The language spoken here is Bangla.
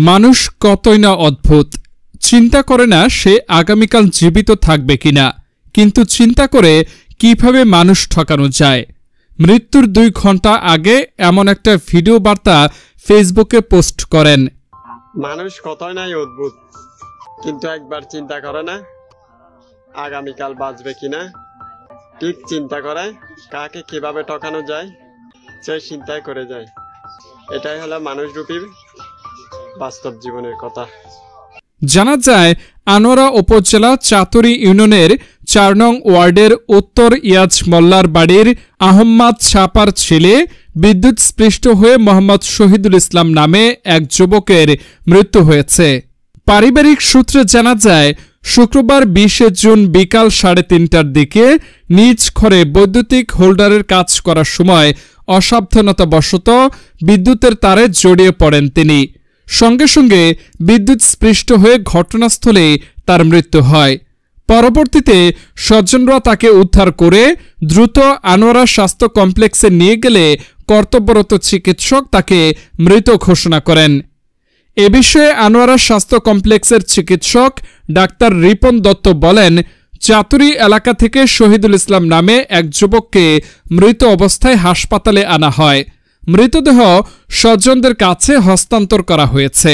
মানুষ কতই না অদ্ভুত। চিন্তা করে না সে আগামীকাল জীবিত থাকবে কিনা, কিন্তু চিন্তা করে কিভাবে মানুষ ঠকানো যায়। মৃত্যুর 2 ঘন্টা আগে এমন একটা ভিডিও বার্তা ফেসবুকে পোস্ট করেন। মানুষ কতই নাই অদ্ভুত, কিন্তু একবার চিন্তা করে না আগামীকাল বাঁচবে কিনা। ঠিক চিন্তা করে কাকে কিভাবে ঠকানো যায় সে চিন্তাই করে যায়। এটাই হলো মানুষরূপী বাস্তব জীবনের কথা। জানা যায় আনোয়ারা উপজেলা চাতুরী ইউনিয়নের 4 নং ওয়ার্ডের উত্তর ইয়াজ মোল্লার বাড়ির আহম্মদ ছাপার ছেলে বিদ্যুৎস্পৃষ্ট হয়ে মোহাম্মদ শহীদুল ইসলাম নামে এক যুবকের মৃত্যু হয়েছে। পারিবারিক সূত্রে জানা যায় শুক্রবার 20 জুন বিকাল 3:30টার দিকে নিজ ঘরে বৈদ্যুতিক হোল্ডারের কাজ করার সময় অসাবধানতাবশত বিদ্যুতের তারে জড়িয়ে পড়েন তিনি। সঙ্গে সঙ্গে বিদ্যুৎস্পৃষ্ট হয়ে ঘটনাস্থলে তার মৃত্যু হয়। পরবর্তীতে স্বজনরা তাকে উদ্ধার করে দ্রুত আনোয়ারা স্বাস্থ্য কমপ্লেক্সে নিয়ে গেলে কর্তব্যরত চিকিৎসক তাকে মৃত ঘোষণা করেন। এ বিষয়ে আনোয়ারা স্বাস্থ্য কমপ্লেক্সের চিকিৎসক ডাক্তার রিপন দত্ত বলেন, চাতুরী এলাকা থেকে শহীদুল ইসলাম নামে এক যুবককে মৃত অবস্থায় হাসপাতালে আনা হয়। মৃতদেহ স্বজনদের কাছে হস্তান্তর করা হয়েছে।